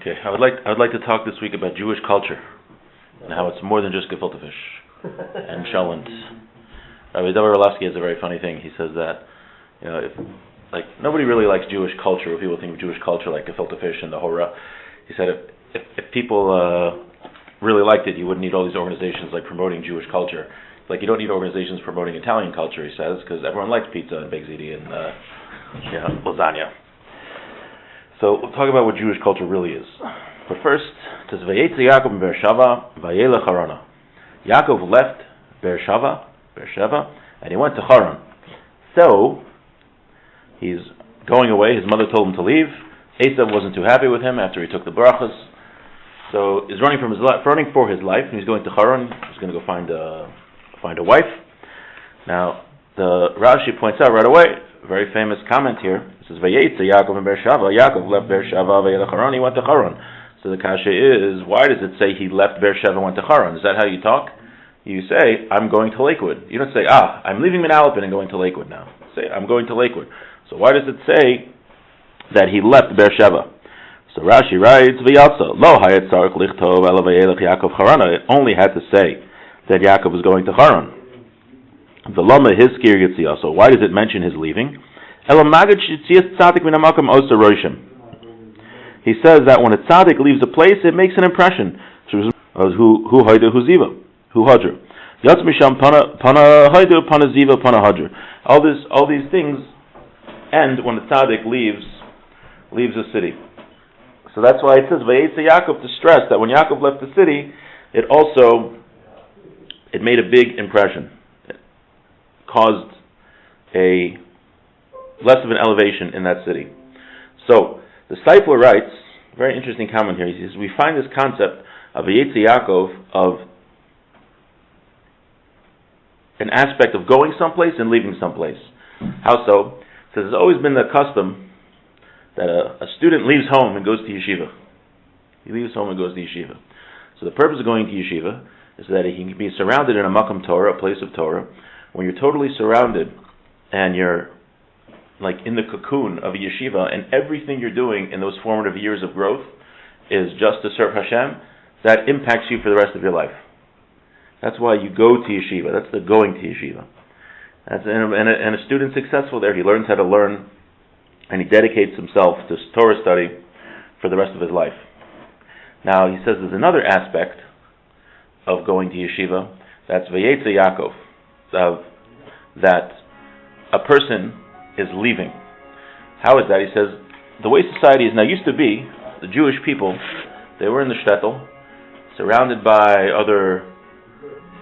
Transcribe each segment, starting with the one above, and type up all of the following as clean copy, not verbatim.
Okay, I would like to talk this week about Jewish culture and how it's more than just gefilte fish and cholent. Rabbi David Orlovsky has a very funny thing. He says that if nobody really likes Jewish culture. People think of Jewish culture like gefilte fish and the Hora. He said if people really liked it, you wouldn't need all these organizations like promoting Jewish culture. Like you don't need organizations promoting Italian culture. He says because everyone likes pizza and baked ziti and lasagna. So we'll talk about what Jewish culture really is. But first, it says Vayeitze Yaakov in Beersheva, Vayelech Harana. Yaakov left Beersheva, and he went to Haran. So he's going away. His mother told him to leave. Esav wasn't too happy with him after he took the brachas. So he's running for his life, and he's going to Haran. He's going to go find a wife. Now the Rashi points out right away, a very famous comment here. It says Vayeitze Yaakov in Beersheva. Yaakov left Beersheva, Vayelech Haran. He went to Haran. So the kasha is, why does it say he left Beersheva and went to Haran? Is that how you talk? You say, I'm going to Lakewood. You don't say, I'm leaving Manalapan and going to Lakewood now. Say, I'm going to Lakewood. So why does it say that he left Beersheva? So Rashi writes, V'yatsa, lo hayet tzarich lichtov ela vayelech Yaakov Harana. It only had to say that Yaakov was going to Haran. The lama hiskir yitziyah. So why does it mention his leaving? Ela magid shitzias tzadik min hamakam osa roshim. He says that when a tzaddik leaves a place, it makes an impression. Who hayde hu ziva, hu hadr. Yatz misham pana hayde pana ziva pana hadr. All these things end when the tzaddik leaves a city. So that's why it says Vayeitze Yaakov, to stress that when Yaakov left the city, it made a big impression. It caused a less of an elevation in that city. So the Seifler writes, very interesting comment here. He says we find this concept of Vayeitze Yaakov of an aspect of going someplace and leaving someplace. How so? It says there's always been the custom that a student leaves home and goes to yeshiva. He leaves home and goes to yeshiva. So the purpose of going to yeshiva is that he can be surrounded in a makam Torah, a place of Torah, when you're totally surrounded and you're like in the cocoon of a yeshiva, and everything you're doing in those formative years of growth is just to serve Hashem. That impacts you for the rest of your life. That's why you go to yeshiva. That's the going to yeshiva. And a student successful there, he learns how to learn, and he dedicates himself to Torah study for the rest of his life. Now he says there's another aspect of going to yeshiva, that's Vayeitze Yaakov, that a person is leaving. How is that? He says the way society is now used to be, the Jewish people, they were in the shtetl, surrounded by other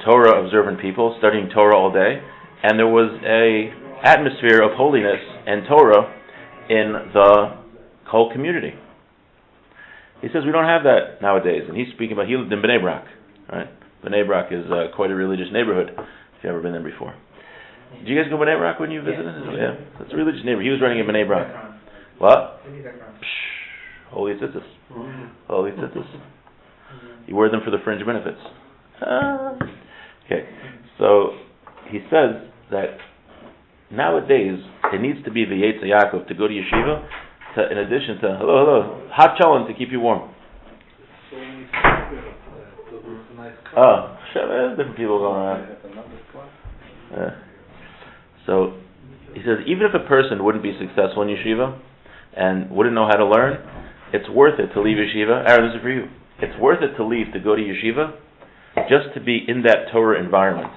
Torah observant people, studying Torah all day, and there was a atmosphere of holiness and Torah in the whole community. He says we don't have that nowadays, and he's speaking about, he lived in Bnei Brak, right? Bnei Brak is quite a religious neighborhood, if you've ever been there before. Did you guys go to Bnei Brak when you visited? Yeah. It's a religious neighborhood. He was running in Bnei Brak. What? Holy tzitzis. Holy tzitzis. You wear them for the fringe benefits. Okay. So he says that nowadays it needs to be Vayeitze Yaakov to go to yeshiva, in addition to hot cholent to keep you warm. There's different people going around. So he says even if a person wouldn't be successful in yeshiva and wouldn't know how to learn, it's worth it to leave yeshiva. Aaron, this is for you. It's worth it to leave to go to yeshiva just to be in that Torah environment.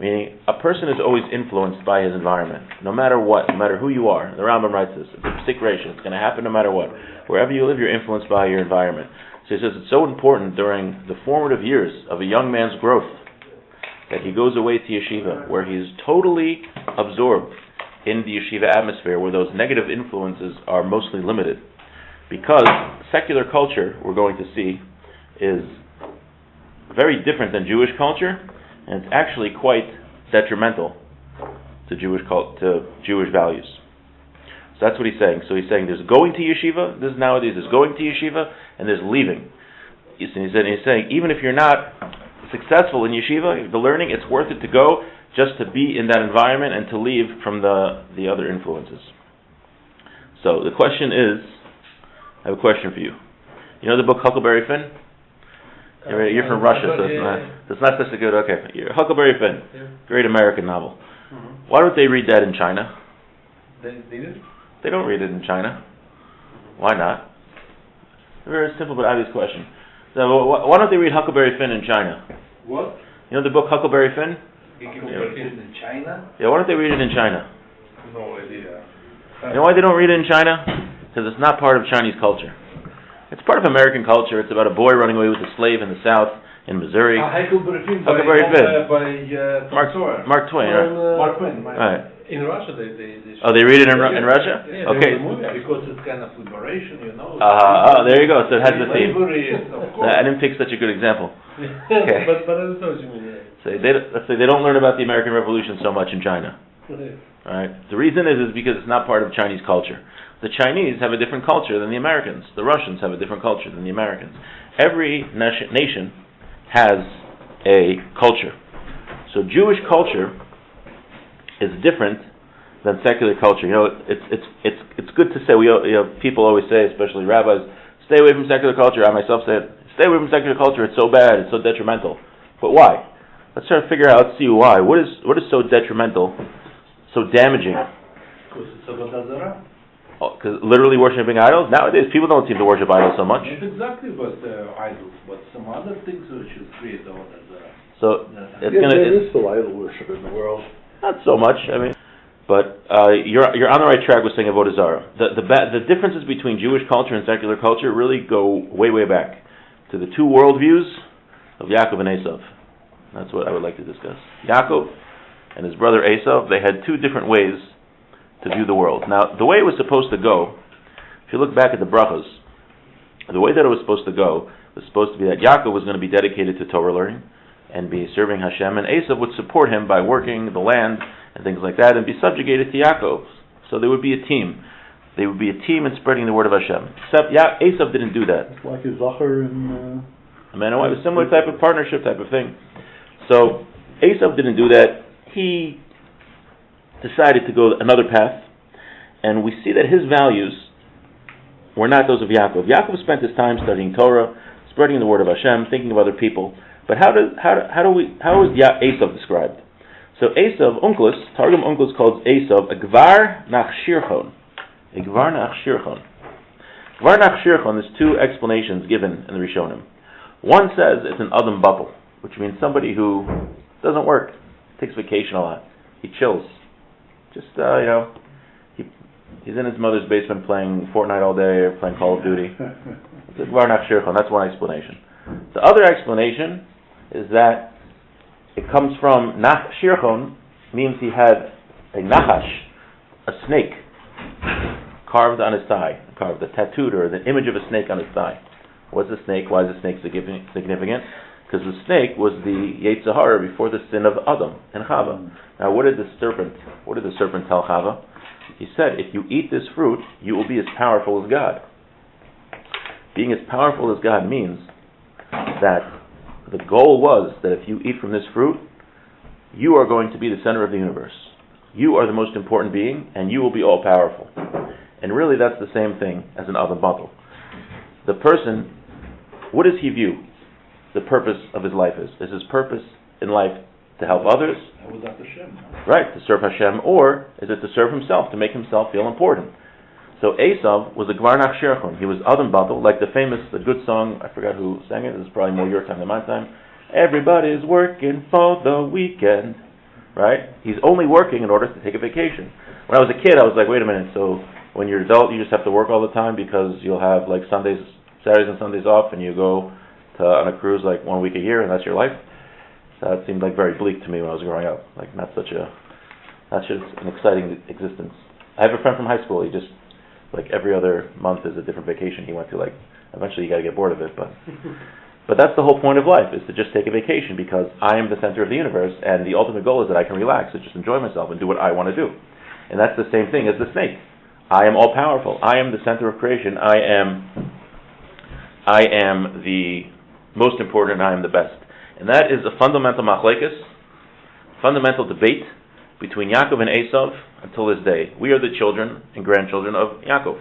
Meaning, a person is always influenced by his environment, no matter what, no matter who you are. The Rambam writes this. It's a psik ratio. It's going to happen no matter what. Wherever you live, you're influenced by your environment. So he says it's so important during the formative years of a young man's growth that he goes away to yeshiva, where he's totally absorbed in the yeshiva atmosphere, where those negative influences are mostly limited. Because secular culture, we're going to see, is very different than Jewish culture, and it's actually quite detrimental to Jewish values. So that's what he's saying. So he's saying there's going to yeshiva, this is nowadays, there's going to yeshiva, and there's leaving. He's saying even if you're not successful in yeshiva, the learning, it's worth it to go just to be in that environment and to leave from the other influences. So the question is, I have a question for you. You know the book Huckleberry Finn? You're from Russia, so it's not such a good. Okay, Huckleberry Finn, great American novel. Mm-hmm. Why don't they read that in China? They don't read it in China. Why not? A very simple but obvious question. So why don't they read Huckleberry Finn in China? What? You know the book Huckleberry Finn? Huckleberry Finn in China? Yeah, why don't they read it in China? No idea. You know why they don't read it in China? Because it's not part of Chinese culture. It's part of American culture. It's about a boy running away with a slave in the South, in Missouri. Huckleberry Finn Huckleberry Finn. By Mark Twain, right? Mark Twain. Right. In Russia, they they read it in Russia? Yeah, okay. Because it's kind of liberation, there you go. So it has the theme. Of course. I didn't pick such a good example. Okay. but I know what you mean. So let's say they don't learn about the American Revolution so much in China. All right. The reason is because it's not part of Chinese culture. The Chinese have a different culture than the Americans. The Russians have a different culture than the Americans. Every nation has a culture. So Jewish culture is different than secular culture. You know, it's good to say. People always say, especially rabbis, stay away from secular culture. I myself said, stay away from secular culture. It's so bad. It's so detrimental. But why? Let's try to figure out, see why. What is so detrimental, so damaging? Because it's about Azara. Because literally worshiping idols? Nowadays, people don't seem to worship idols so much. Not exactly but idols, but some other things which is create all that. So it's there is still idol worship in the world. Not so much. I mean, but you're on the right track with saying avodah zarah. The differences between Jewish culture and secular culture really go way back to the two worldviews of Yaakov and Esav. That's what I would like to discuss. Yaakov and his brother Esav, they had two different ways to view the world. Now, the way it was supposed to go, if you look back at the brachos, the way that it was supposed to go was supposed to be that Yaakov was going to be dedicated to Torah learning and be serving Hashem, and Esav would support him by working the land and things like that and be subjugated to Yaakov. So there would be a team. They would be a team in spreading the word of Hashem. Except Esav didn't do that. It's like a Zachar and a man and wife, a similar type of partnership type of thing. So Esav didn't do that. He decided to go another path, and we see that his values were not those of Yaakov. Yaakov spent his time studying Torah, spreading the word of Hashem, thinking of other people. But how is Esav described? So Esav, Targum Onkelos calls Esav a gvar nach shirchon. A gvar nach shirchon. Gvar nach shirchon, there's two explanations given in the Rishonim. One says it's an adam batel, which means somebody who doesn't work, takes vacation a lot, he chills. Just, he's in his mother's basement playing Fortnite all day or playing Call of Duty. It's a gvar nach shirchon. That's one explanation. The other explanation is that it comes from nach shirchon, means he had a nachash, a snake, carved on his thigh, the tattooed or the image of a snake on his thigh. What's a snake? Why is the snake significant? Because the snake was the Hora before the sin of Adam and Chava. Now, what did the serpent tell Chava? He said, if you eat this fruit, you will be as powerful as God. Being as powerful as God means that the goal was that if you eat from this fruit, you are going to be the center of the universe. You are the most important being, and you will be all powerful. And really, that's the same thing as an Adam Batel. The person, what does he view the purpose of his life is? Is his purpose in life to help others? Right, to serve Hashem, or is it to serve himself, to make himself feel important? So Esav was a gvar nach shirchon. He was Adam Batel, like the good song, I forgot who sang it, this is probably more your time than my time. Everybody's working for the weekend. Right? He's only working in order to take a vacation. When I was a kid, I was like, wait a minute, so when you're adult, you just have to work all the time because you'll have like Saturdays and Sundays off, and you go on a cruise like 1 week a year, and that's your life? So that seemed like very bleak to me when I was growing up. Like not such an exciting existence. I have a friend from high school, he just, like every other month is a different vacation he went to. Like eventually you got to get bored of it, but that's the whole point of life, is to just take a vacation, because I am the center of the universe, and the ultimate goal is that I can relax and just enjoy myself and do what I want to do. And that's the same thing as the snake. I am all powerful. I am the center of creation. I am the most important, and I am the best. And that is a fundamental machlekes, fundamental debate between Yaakov and Esav until this day. We are the children and grandchildren of Yaakov.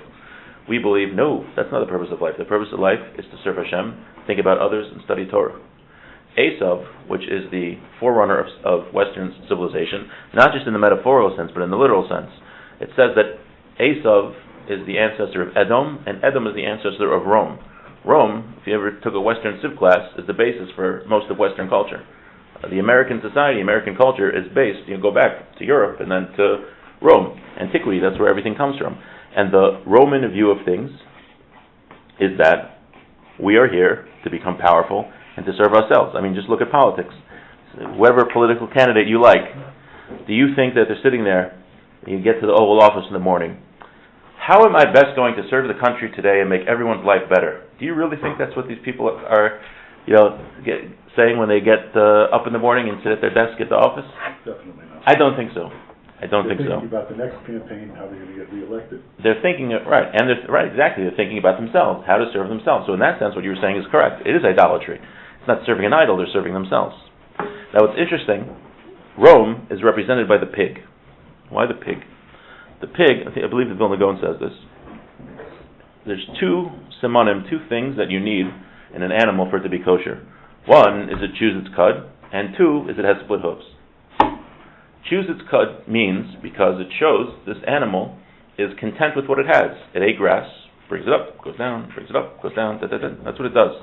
We believe, no, that's not the purpose of life. The purpose of life is to serve Hashem, think about others, and study Torah. Esav, which is the forerunner of Western civilization, not just in the metaphorical sense, but in the literal sense. It says that Esav is the ancestor of Edom, and Edom is the ancestor of Rome. Rome, if you ever took a Western civ class, is the basis for most of Western culture. The American society, American culture is based, you go back to Europe and then to Rome. Antiquity, that's where everything comes from. And the Roman view of things is that we are here to become powerful and to serve ourselves. I mean, just look at politics. Whoever political candidate you like, do you think that they're sitting there, you get to the Oval Office in the morning, how am I best going to serve the country today and make everyone's life better? Do you really think that's what these people are, saying when they get up in the morning and sit at their desk at the office? Definitely not. I don't think so. They're thinking about the next campaign, how they're going to get reelected. They're thinking, exactly. They're thinking about themselves, how to serve themselves. So in that sense, what you were saying is correct. It is idolatry. It's not serving an idol, they're serving themselves. Now what's interesting, Rome is represented by the pig. Why the pig? The pig, I believe the Vilna Gaon says this, there's two simonim, two things that you need in an animal for it to be kosher. One is it chews its cud, and two is it has split hooves. Chews its cud means because it shows this animal is content with what it has. It ate grass, brings it up, goes down, brings it up, goes down, that's what it does.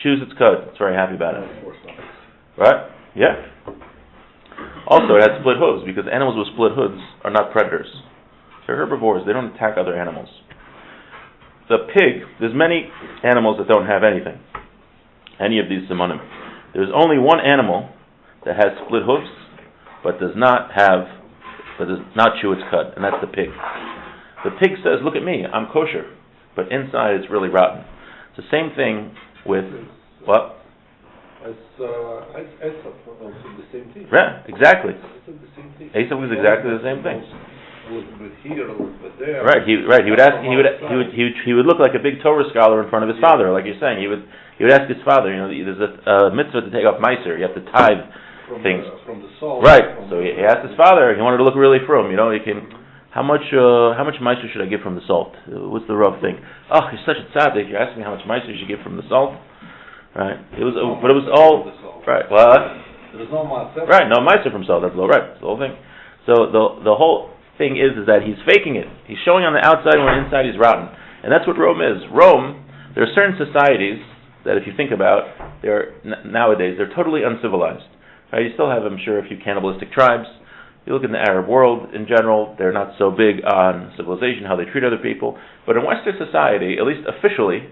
Chews its cud, it's very happy about it. Right? Yeah. Also, it has split hooves because animals with split hooves are not predators. They're herbivores, they don't attack other animals. The pig, there's many animals that don't have anything. Any of these simonim. There's only one animal that has split hooves, but does not chew its cud, and that's the pig. The pig says, look at me, I'm kosher, but inside it's really rotten. It's the same thing with, what? Esav also the same thing. Yeah, exactly. Esav was exactly the same thing. A little bit here, a little bit there. Right. He would look like a big Torah scholar in front of his father, like you're saying. He would ask his father. There's a mitzvah to take off meiser. You have to tithe things from the salt. Right. So he asked his father. He wanted to look really frum. How much meiser should I give from the salt? What's the rough thing? Oh, you're such a tzaddik. You're asking me how much meiser you should give from the salt. Right. But it was all right. What? There's no meiser. Right. No meiser from salt. That's low. Right. It's the whole thing. So the whole thing is that he's faking it. He's showing on the outside when inside he's rotten. And that's what Rome is. Rome, there are certain societies that if you think about, nowadays, they're totally uncivilized. Right? You still have, I'm sure, a few cannibalistic tribes. You look in the Arab world in general, they're not so big on civilization, how they treat other people. But in Western society, at least officially,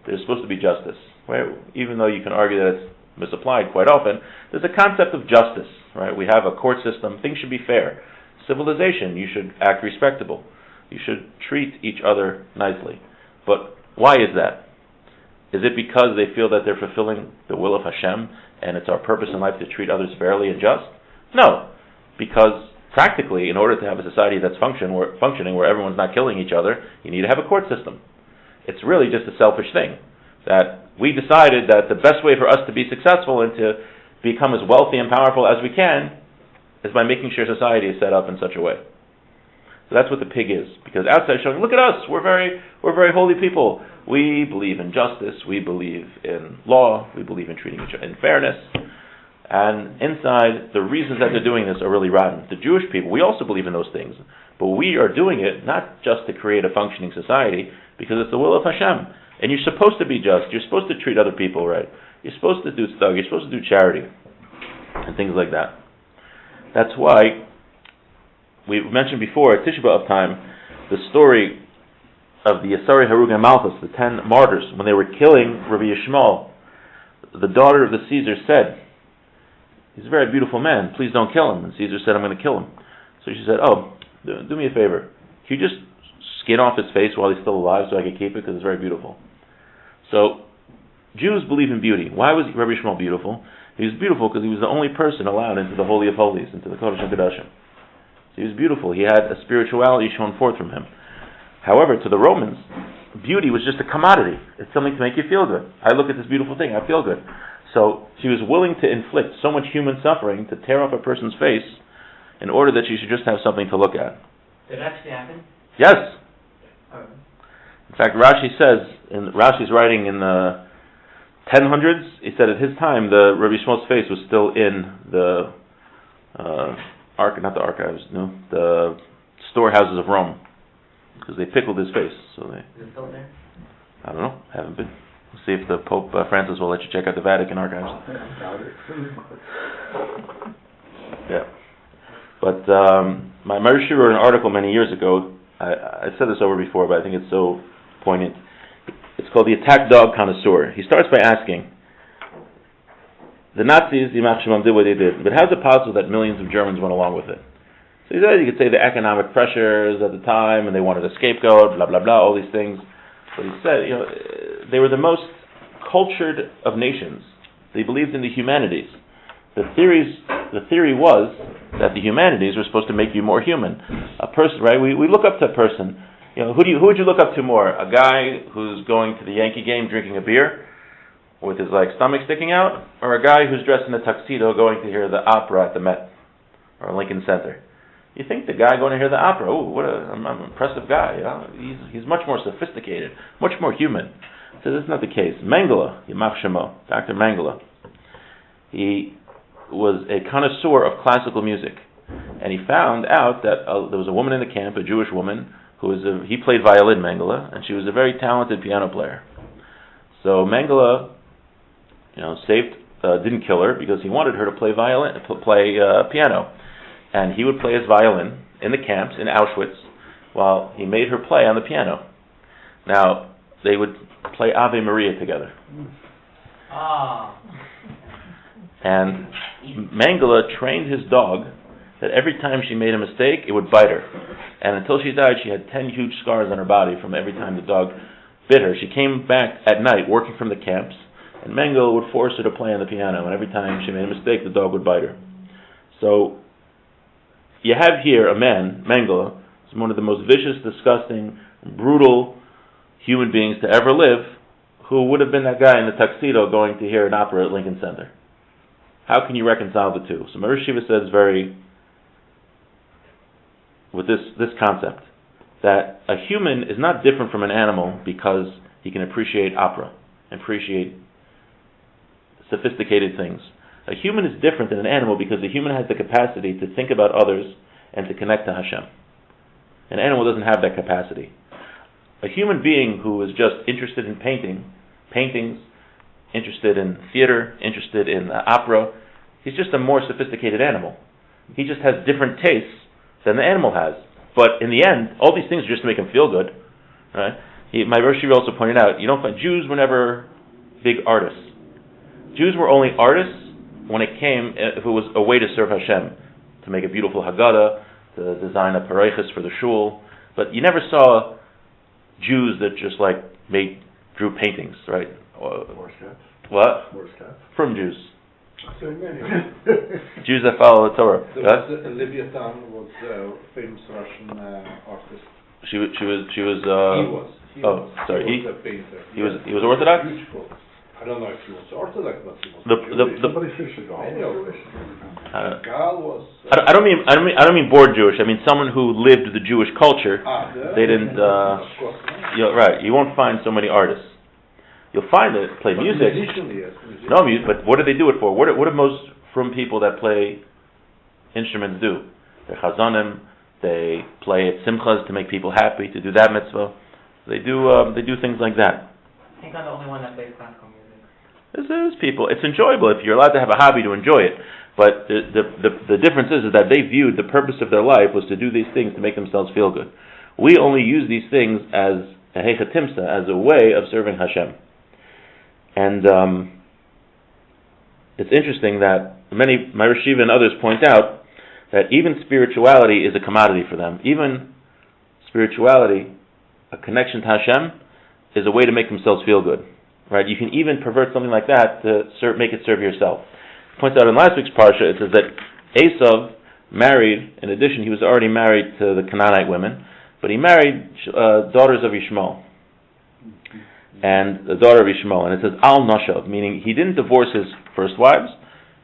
there's supposed to be justice. Right? Even though you can argue that it's misapplied quite often, there's a concept of justice. Right? We have a court system. Things should be fair. Civilization, you should act respectable. You should treat each other nicely. But why is that? Is it because they feel that they're fulfilling the will of Hashem and it's our purpose in life to treat others fairly and just? No. Because practically, in order to have a society that's functioning where everyone's not killing each other, you need to have a court system. It's really just a selfish thing. That we decided that the best way for us to be successful and to become as wealthy and powerful as we can is by making sure society is set up in such a way. So that's what the pig is. Because outside showing, look at us, we're very holy people. We believe in justice, we believe in law, we believe in treating each other in fairness. And inside, the reasons that they're doing this are really rotten. The Jewish people, we also believe in those things. But we are doing it not just to create a functioning society, because it's the will of Hashem. And you're supposed to be just, you're supposed to treat other people right. You're supposed to do tzedakah, you're supposed to do charity, and things like that. That's why we mentioned before at Tisha B'Av time the story of the Yasari Harugim Malchus, the 10 martyrs, when they were killing Rabbi Yishmael. The daughter of the Caesar said, "He's a very beautiful man. Please don't kill him." And Caesar said, "I'm going to kill him." So she said, "Oh, do me a favor. Can you just skin off his face while he's still alive so I can keep it because it's very beautiful?" So Jews believe in beauty. Why was Rabbi Yishmael beautiful? He was beautiful because he was the only person allowed into the Holy of Holies, into the Kodesh HaKodashim. So he was beautiful. He had a spirituality shown forth from him. However, to the Romans, beauty was just a commodity. It's something to make you feel good. I look at this beautiful thing, I feel good. So she was willing to inflict so much human suffering to tear off a person's face in order that she should just have something to look at. Did it actually happen? Yes. fact, Rashi's writing in the 1000s, he said at his time, the Rabbi Shmuel's face was still in the the storehouses of Rome, because they pickled his face. So Is it still there? I don't know, haven't been. We'll see if the Pope Francis will let you check out the Vatican archives. Yeah. But my Rishi wrote an article many years ago. I said this over before, but I think it's so poignant. It's called The Attack Dog Connoisseur. He starts by asking, the Nazis, the Yimach Shemam, did what they did, but how is it possible that millions of Germans went along with it? So he said, you could say the economic pressures at the time, and they wanted a scapegoat, blah, blah, blah, all these things. But he said, they were the most cultured of nations. They believed in the humanities. The theory was that the humanities were supposed to make you more human. A person, right? We look up to a person. Who would you look up to more? A guy who's going to the Yankee game drinking a beer with his stomach sticking out, or a guy who's dressed in a tuxedo going to hear the opera at the Met or Lincoln Center? You think the guy going to hear the opera? Oh, I'm an impressive guy. He's much more sophisticated, much more human. So that's not the case. Mengele, Yimach Shemo, Dr. Mengele, he was a connoisseur of classical music, and he found out that there was a woman in the camp, a Jewish woman, he played violin, Mengele, and she was a very talented piano player. So Mengele, didn't kill her because he wanted her to play piano, and he would play his violin in the camps in Auschwitz while he made her play on the piano. Now they would play Ave Maria together. And Mengele trained his dog that every time she made a mistake, it would bite her. And until she died, she had 10 huge scars on her body from every time the dog bit her. She came back at night working from the camps, and Mengele would force her to play on the piano, and every time she made a mistake, the dog would bite her. So you have here a man, Mengele, who's one of the most vicious, disgusting, brutal human beings to ever live, who would have been that guy in the tuxedo going to hear an opera at Lincoln Center. How can you reconcile the two? So Meir Shiva says with this concept, that a human is not different from an animal because he can appreciate opera, appreciate sophisticated things. A human is different than an animal because a human has the capacity to think about others and to connect to Hashem. An animal doesn't have that capacity. A human being who is just interested in paintings, interested in theater, interested in opera, he's just a more sophisticated animal. He just has different tastes than the animal has. But in the end, all these things are just to make him feel good. Right? My Rosh also pointed out, you don't find Jews were never big artists. Jews were only artists when it came, if it was a way to serve Hashem, to make a beautiful Haggadah, to design a pareiches for the shul. But you never saw Jews that just drew paintings, right? Morse cats. What? Morse cats. From Jews. So many. Jews that follow the Torah. Olivia Tan was a famous Russian artist. He was. He was a painter. He was Orthodox. Beautiful. I don't know if he was Orthodox, but he was. Somebody says Chagall. Chagall was. I don't mean born Jewish. I mean someone who lived the Jewish culture. They didn't. Right. You won't find so many artists. You'll find that play music. No music, but what do they do it for? What do most from people that play instruments do? They're chazanim. They play at simchas to make people happy, to do that mitzvah. They do things like that. I think I'm the only one that plays classical music. There's people. It's enjoyable if you're allowed to have a hobby to enjoy it. But the difference is that they viewed the purpose of their life was to do these things to make themselves feel good. We only use these things as a heichatimsa, as a way of serving Hashem. And it's interesting that many, my Rishiva and others point out that even spirituality is a commodity for them. Even spirituality, a connection to Hashem, is a way to make themselves feel good. Right? You can even pervert something like that to make it serve yourself. It points out in last week's parsha, it says that Esav married, in addition, he was already married to the Canaanite women, but he married daughters of Yishmael. And the daughter of Yishmael, and it says Al Nashav, meaning he didn't divorce his first wives,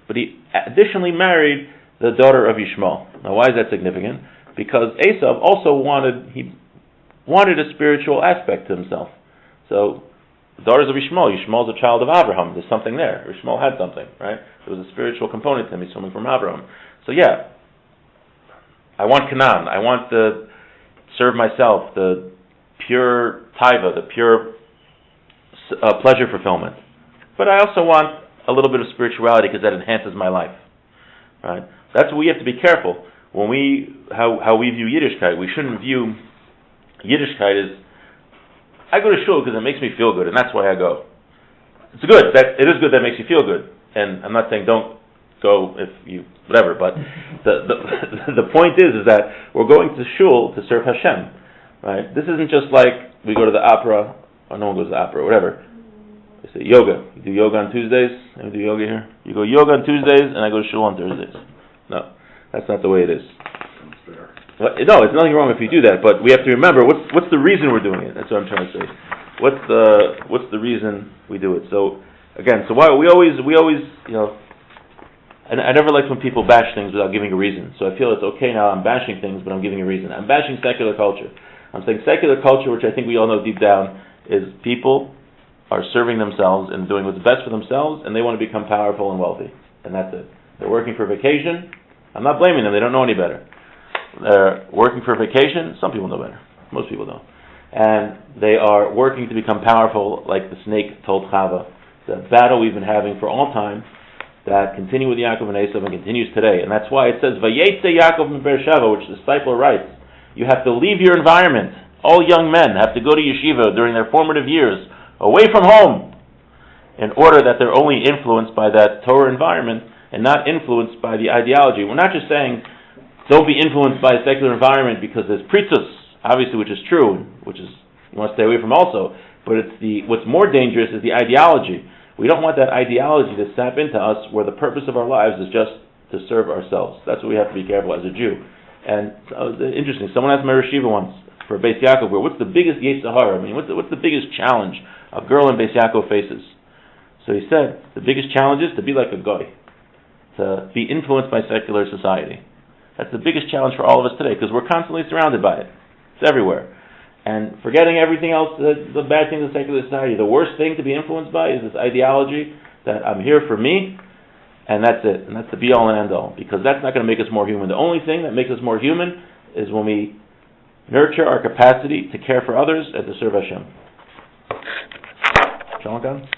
but he additionally married the daughter of Yishmael. Now, why is that significant? Because Esav also wanted, he wanted a spiritual aspect to himself. So, the daughters of Yishmael, Yishmael's a child of Abraham. There's something there. Yishmael had something, right? There was a spiritual component to him. He's coming from Abraham. So yeah, I want Canaan. I want to serve myself, the pure taiva, the pure pleasure fulfillment. But I also want a little bit of spirituality because that enhances my life, right? That's what we have to be careful when how we view Yiddishkeit. We shouldn't view Yiddishkeit as, I go to shul because it makes me feel good, and that's why I go. It's good. It is good that makes you feel good, and I'm not saying don't go if you whatever. But the point is that we're going to shul to serve Hashem, right? This isn't just like we go to the opera, or no one goes to the opera, or whatever. They say yoga. You do yoga on Tuesdays. I do yoga here. You go yoga on Tuesdays, and I go to shul on Thursdays. No, that's not the way it is. No, there's nothing wrong if you do that, but we have to remember what's the reason we're doing it. That's what I'm trying to say. What's the reason we do it? So again, why we always and I never like when people bash things without giving a reason. So I feel it's okay now. I'm bashing things, but I'm giving a reason. I'm bashing secular culture. I'm saying secular culture, which I think we all know deep down, is people are serving themselves and doing what's best for themselves, and they want to become powerful and wealthy, and that's it. They're working for vacation. I'm not blaming them. They don't know any better. They're working for vacation. Some people know better. Most people don't. And they are working to become powerful, like the snake told Chava. The battle we've been having for all time, that continued with Yaakov and Esav and continues today. And that's why it says, Vayeitze Yaakov and Beersheva, which the disciple writes, you have to leave your environment. All young men have to go to yeshiva during their formative years, away from home, in order that they're only influenced by that Torah environment and not influenced by the ideology. We're not just saying, don't be influenced by a secular environment because there's pritzus, obviously, which is true, which is you want to stay away from also. But what's more dangerous is the ideology. We don't want that ideology to sap into us where the purpose of our lives is just to serve ourselves. That's what we have to be careful as a Jew. And interesting, someone asked my Reshiva once for Beis Yaakov, what's the biggest Hora? I mean, what's the biggest challenge a girl in Beis Yaakov faces? So he said, the biggest challenge is to be like a goy, to be influenced by secular society. That's the biggest challenge for all of us today, because we're constantly surrounded by it. It's everywhere. And forgetting everything else, the bad things of secular society, the worst thing to be influenced by is this ideology that I'm here for me, and that's it. And that's the be-all and end-all, because that's not going to make us more human. The only thing that makes us more human is when we nurture our capacity to care for others and to serve Hashem. Shalom.